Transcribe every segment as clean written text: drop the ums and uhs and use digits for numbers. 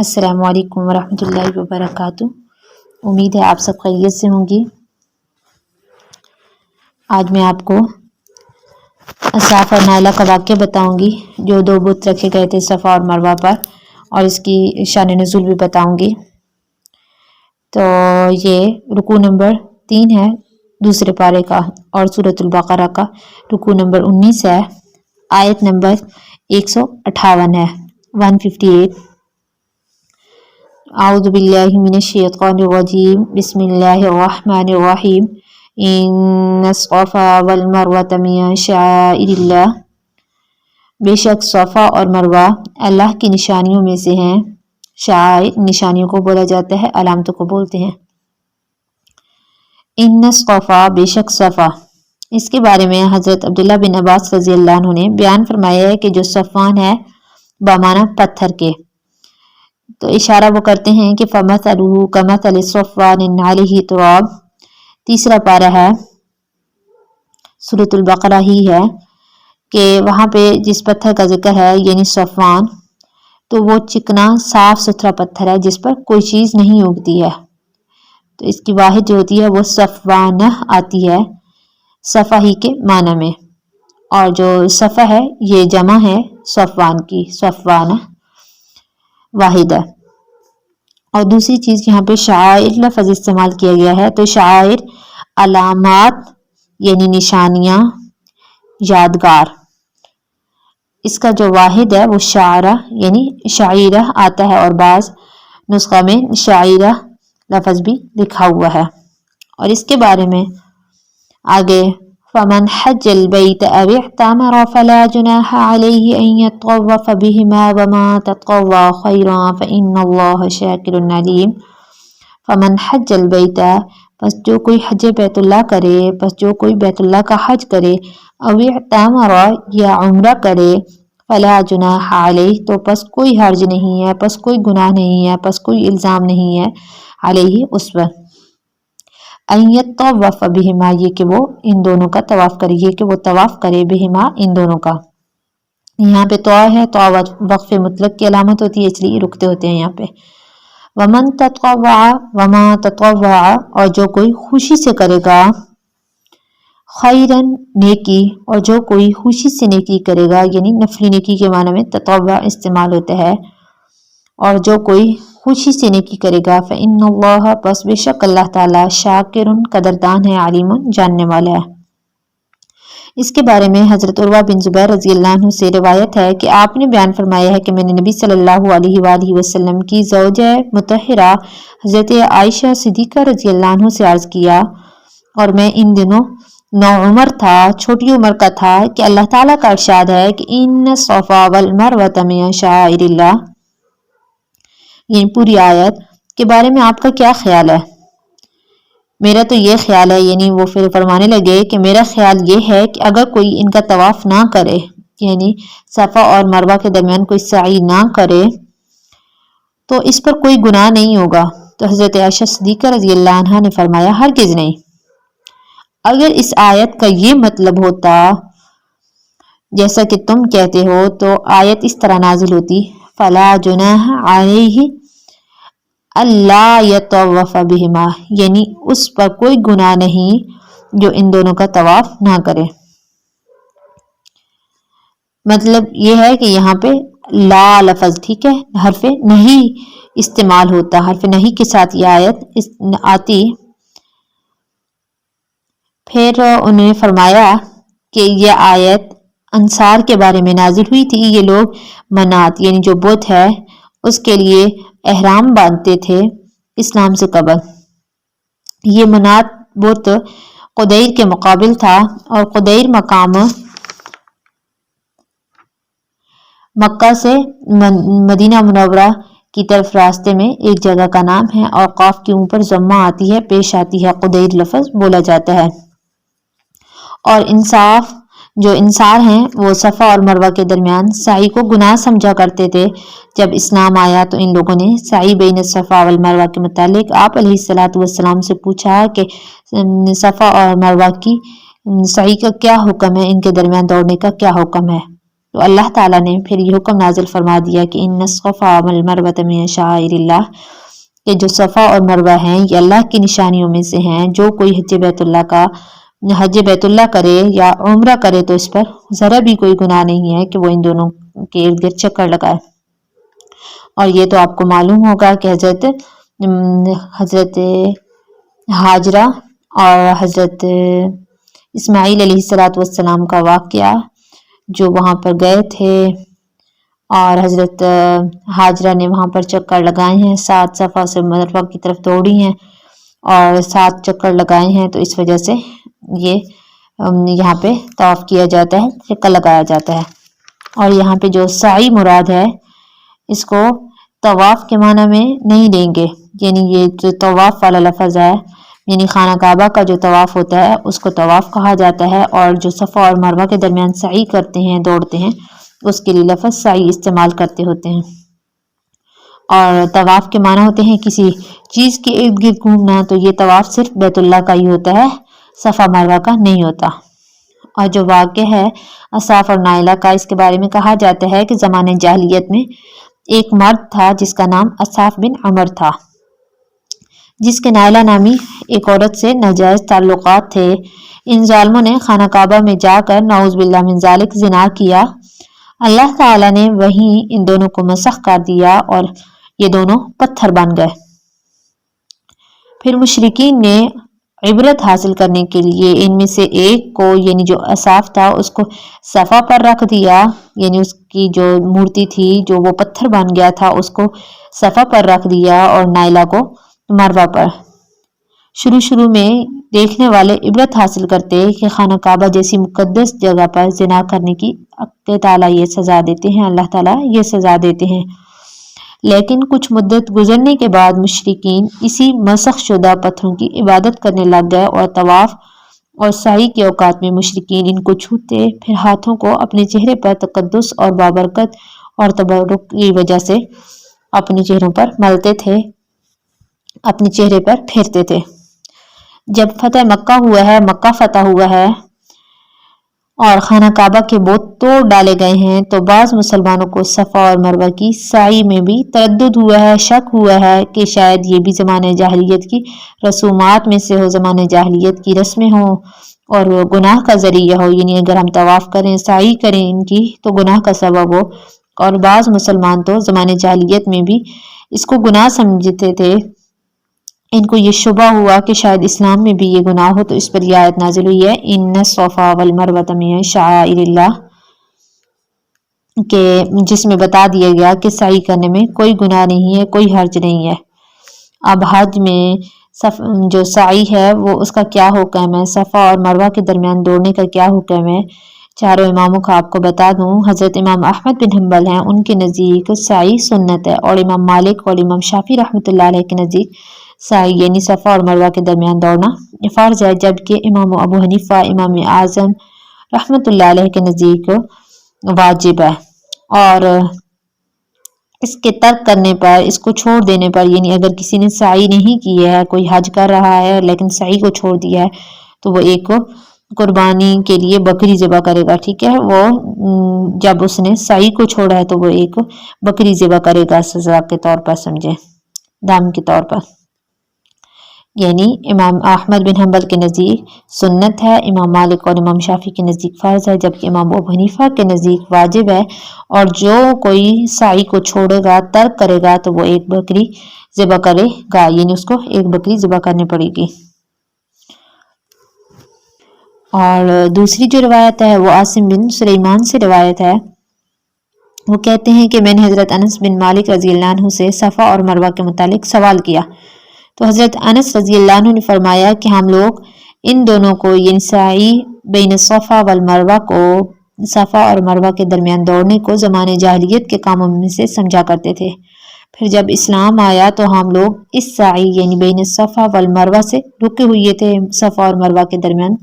अस्सलामु अलैकुम वरहमतुल्लाहि वबरकातुह। उम्मीद है आप सब खैरियत से होंगी। आज मैं आपको सफ़ा और नाइला का वाक़या बताऊंगी, जो दो बुत रखे गए थे सफ़ा और मरवा पर, और इसकी शान नुज़ूल भी बताऊंगी। तो ये रुकू नंबर 3 है दूसरे पारे का, और सूरतुल बकरा का रुकू नंबर 19 है। आयत नंबर 158 है, 158। आऊज़ु बिल्लाहि मिनश शैतानिर रजीम, बिस्मिल्लाहिर रहमानिर रहीम। इन्नस्सफ़ा वल मरवता मिन शआइरिल्लाह, बेशक सफ़ा और मरवा अल्लाह की निशानियों में से हैं। शाइर निशानियों को बोला जाता है, अलामतों को बोलते हैं। इन्नस्सफ़ा बेशक सफ़ा, इसके बारे में हज़रत अब्दुल्लाह बिन अब्बास रज़ी अल्लाह अन्हु ने बयान फरमाया है कि जो सफ़ान है बमाना पत्थर के, तो इशारा वो करते हैं कि फमसलुहु कमसलि सफ़वानिन अलैहि तुराब। तीसरा पारा है, सूरतुल बकरा ही है, कि वहाँ पे जिस पत्थर का जिक्र है यानी सफ़वान, तो वो चिकना साफ सुथरा पत्थर है जिस पर कोई चीज़ नहीं उगती है। तो इसकी वाहिद जो होती है वो सफ़वान आती है सफ़ा ही के माना में, और जो सफ़ा है ये जमा है सफ़वान की, सफ़वान वाहिद है। और दूसरी चीज़ यहाँ पे शाइर लफ्ज़ इस्तेमाल किया गया है, तो शाइर अलामात यानी निशानियाँ, यादगार। इसका जो वाहिद है वो शायरा यानी शायरा आता है, और बाज़ नुस्खा में शायरा लफ्ज़ भी लिखा हुआ है। और इसके बारे में आगे फमन हज्जल बैत अव इअतमर फला जुनाह अलैहि अन यतवफ़ बिहिमा वमा ततव्वा खैरन फ़इन्नल्लाह शाकिरुन अलीम। फमन हज्जल बैत, बस जो कोई हज बैतुल्लाह करे, बस जो कोई बैतुल्लाह का हज करे, अव इअतमर या उम्रा करे, फला जुनाह अलैहि, तो बस कोई हर्ज नहीं है, बस कोई गुनाह नहीं है, बस कोई इल्ज़ाम नहीं है, अलैहि उस पर, अन यतवफ़ बिहिमा, ये कि वो इन दोनों का तवाफ़ करे, ये कि वो तवाफ़ करे, बिहिमा इन दोनों का। यहाँ पे तो है, तो वक्फ़े मुतलक की अलामत होती है, इसलिए रुकते होते हैं यहाँ पे। वमन ततव्वा, वमा ततव्वा, और जो कोई खुशी से करेगा, खैरन नेकी, और जो कोई खुशी से नेकी करेगा, यानी नफली नेकी के माने में ततव्वा इस्तेमाल होता है, और जो कोई खुशी से नेकी करेगा, फ़इन्नल्लाह, बस बेशक अल्लाह ताला, शाकिरुन कदरदान है, अलीमुन जानने वाला है। इसके बारे में हज़रत उर्वा बिन ज़ुबैर रज़ी अल्लाह अन्हु से रिवायत है कि आपने बयान फरमाया है कि मैंने नबी सल्लल्लाहु अलैहि वसल्लम की ज़ौजा मुतहरा हज़रत आयशा सिद्दीक़ा रज़ी अल्लाह अन्हु से अर्ज़ किया, और मैं इन दिनों नौउमर था, छोटी उम्र का था, कि अल्लाह ताला का इरशाद है कि इन्न सफ़ा वल मरवता मिन शआइरिल्लाह, ये पूरी आयत के बारे में आपका क्या ख्याल है? मेरा तो ये ख्याल है, यानी वो फिर फरमाने लगे कि मेरा ख्याल ये है कि अगर कोई इनका तवाफ़ ना करे, यानी सफ़ा और मरवा के दरमियान कोई साई ना करे, तो इस पर कोई गुनाह नहीं होगा। तो हज़रत आयशा सिद्दीक़ा रज़ी अल्लाह अन्हा ने फरमाया, हरगिज़ नहीं। अगर इस आयत का ये मतलब होता जैसा कि तुम कहते हो, तो आयत इस तरह नाजिल होती, फला जुनाह अलैहि अल्ला यतवफ़ बिहिमा, यानी उस पर कोई गुनाह नहीं जो इन दोनों का तवाफ ना करे। मतलब ये है कि यहाँ पे ला लफ्ज़, ठीक है, हर्फ नहीं इस्तेमाल होता, हर्फ नहीं के साथ ये आयत आती। फिर उन्होंने फरमाया कि यह आयत अंसार के बारे में नाजिल हुई थी। ये लोग मनात यानी जो बुत है उसके लिए एहराम बांधते थे इस्लाम से कबल। ये मनात बुत कुदैर के मुकाबिल था, और कुदैर मकाम मक्का से मदीना मुनव्वरा की तरफ रास्ते में एक जगह का नाम है, और काफ के ऊपर जम्मा आती है, पेश आती है, कुदैर लफ्ज़ बोला जाता है। और इंसाफ जो इंसार हैं वो सफ़ा और मरवा के दरमियान साई को गुनाह समझा करते थे। जब इस्लाम आया तो इन लोगों ने साई बैन सफ़ा वल मरवा के मुतालिक आप अलैहिस्सलातु वस्सलाम से पूछा कि सफ़ा और मरवा की साई का क्या हुक्म है, इनके दरमियान दौड़ने का क्या हुक्म है। तो अल्लाह ताला ने फिर ये हुक्म नाजिल फरमा दिया कि इन्न सफ़ा वल मरवत मिन शाइरिल्लाह, कि जो सफ़ा और मरवा हैं ये अल्लाह की निशानियों में से हैं। जो कोई हज बैतुल्लाह करे या उम्रा करे तो इस पर ज़रा भी कोई गुनाह नहीं है कि वो इन दोनों के इर्द गिर्द चक्कर लगाए। और ये तो आपको मालूम होगा कि हजरत हाजरा और हजरत इस्माइल अलैहिस्सलातु वस्सलाम का वाक़या, जो वहाँ पर गए थे और हजरत हाजरा ने वहाँ पर चक्कर लगाए हैं, 7 सफ़ा से मरवा की तरफ दौड़ी हैं और 7 चक्कर लगाए हैं। तो इस वजह से ये यहाँ पे तवाफ किया जाता है, चक्कर लगाया जाता है। और यहाँ पे जो साई मुराद है, इसको तवाफ के माना में नहीं लेंगे, यानी ये जो तवाफ वाला लफ्ज़ है, यानी खाना काबा का जो तवाफ होता है उसको तवाफ कहा जाता है। और जो सफ़ा और मरवा के दरमियान साई करते हैं, दौड़ते हैं, उसके लिए लफ्ज़ साई इस्तेमाल करते होते हैं। और तवाफ के माना होते हैं किसी चीज़ के इर्द गिर्द घूमना, तो ये तवाफ सिर्फ बैतुल्लाह का ही होता है, सफ़ा मरवा का नहीं होता। और जो वाक़या है असाफ और नाइला का, इसके बारे में कहा जाता है कि ज़माने जाहिलियत में एक मर्द था जिसका नाम असाफ बिन अमर था, जिसके नाइला नामी एक औरत से नाजायज़ ताल्लुकात थे। इन जालिमों ने खाना काबा में जाकर नाउज़ बिल्लाह मिन ज़ालिक ज़िना किया। अल्लाह ताला ने वहीं इन दोनों को मसख कर दिया और ये दोनों पत्थर बन गए। फिर मुशरिकीन ने इबरत हासिल करने के लिए इनमें से एक को, यानी जो असाफ था, उसको सफ़ा पर रख दिया, यानी उसकी जो मूर्ति थी जो वो पत्थर बन गया था उसको सफ़ा पर रख दिया, और नाइला को मरवा पर। शुरू में देखने वाले इबरत हासिल करते कि खाना काबा जैसी मुकद्दस जगह पर जिना करने की अल्लाह ताला ये सज़ा देते हैं, अल्लाह ताला ये सज़ा देते हैं। लेकिन कुछ मुद्दत गुजरने के बाद मुशरिकीन इसी मसख शुदा पत्थरों की इबादत करने लग गए और तवाफ और साई के औकात में मुशरिकीन इनको छूते, फिर हाथों को अपने चेहरे पर तकद्दुस और बाबरकत और तबरुक की वजह से अपने चेहरों पर मलते थे, अपने चेहरे पर फेरते थे। जब फतेह मक्का हुआ है, मक्का फतह हुआ है और खाना काबा के बोत तोड़ डाले गए हैं, तो बाज़ मुसलमानों को सफ़ा और मरवा की साई में भी तरद्दुद हुआ है, शक हुआ है कि शायद ये भी ज़माने जाहिलियत की रसूमात में से हो, ज़माने जाहिलियत की रस्में हो और गुनाह का ज़रिया हो, यानी अगर हम तवाफ़ करें, साई करें इनकी तो गुनाह का सबब हो। और बाज़ मुसलमान तो ज़माने जाहिलियत में भी इसको गुनाह समझते थे। इनको ये शुबा हुआ कि शायद इस्लाम में भी ये गुनाह हो, तो इस पर यह आयत नाजिल हुई है, इन्न सफ़ा वल मरवत मिन शाइरिल्लाह, के जिसमें बता दिया गया कि साई करने में कोई गुनाह नहीं है, कोई हर्ज नहीं है। अब हज में जो साई है वो उसका क्या हुक्म है, सफ़ा और मरवा के दरमियान दौड़ने का क्या हुक्म है। चारों इमामों का आपको बता दूं, हज़रत इमाम अहमद बिन हम्बल हैं, उनके नज़दीक साई सुन्नत है, और इमाम मालिक और इमाम शाफी रहमतुल्लाह अलैह के नज़दीक साई यानी सफ़ा और मरवा के दरमियान दौड़ना फ़र्ज है, जबकि इमाम अबू हनीफा, इमाम आज़म रहमतुल्लाह अलैह के नज़दीक वाजिब है। और इसके तर्क करने पर, इसको छोड़ देने पर, यानी अगर किसी ने साई नहीं की है, कोई हज कर रहा है लेकिन साई को छोड़ दिया है, तो वो एक कुर्बानी के लिए बकरी ज़िबा करेगा, ठीक है। वो जब उसने साई को छोड़ा है तो वो एक बकरी ज़िबा करेगा, सज़ा के तौर पर समझे, दाम के तौर पर। यानी इमाम अहमद बिन हम्बल के नज़दीक सुन्नत है, इमाम मालिक और इमाम शाफी के नज़दीक फ़र्ज है, जबकि इमाम अबू हनीफा के नज़दीक वाजिब है। और जो कोई साई को छोड़ेगा, तर्क करेगा, तो वो एक बकरी ज़िबा करेगा, यानी उसको एक बकरी ज़िबा करनी पड़ेगी। और दूसरी जो रिवायत है वो आसिम बिन सुलेमान से रिवायत है। वो कहते हैं कि मैंने हज़रत अनस बिन मालिक रज़ियल्लाहु अन्हु से सफ़ा और मरवा के मुतालिक सवाल किया, तो हज़रत अनस रज़ियल्लाहु अन्हु ने फरमाया कि हम लोग इन दोनों को, यानी साई बैन सफ़ा वल मरवा को, सफ़ा और मरवा के दरमियान दौड़ने को ज़माने जाहिलियत के कामों में से समझा करते थे। फिर जब इस्लाम आया तो हम लोग इस साई यानी बैन सफ़ा वल मरवा से रुके हुए थे, सफ़ा और मरवा के दरमियान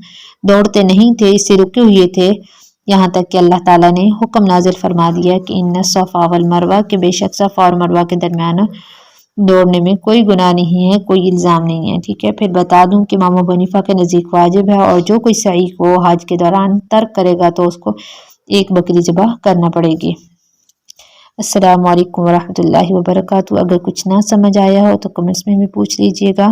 दौड़ते नहीं थे, इससे रुके हुए थे, यहाँ तक कि अल्लाह ताला ने हुक्म नाजिल फरमा दिया कि इन्न सफ़ा वल मरवा, के बेशक सफ़ा और मरवा के दरमियान दौड़ने में कोई गुनाह नहीं है, कोई इल्ज़ाम नहीं है, ठीक है। फिर बता दूं कि इमाम अबू हनीफा के नज़दीक वाजिब है, और जो कोई सई को हज के दौरान तर्क करेगा तो उसको ایک بکری ذبح کرنا پڑے گی۔ السلام علیکم ورحمۃ اللہ وبرکاتہ۔ اگر کچھ نہ سمجھ آیا ہو تو کمنٹس میں بھی پوچھ لیجیے گا۔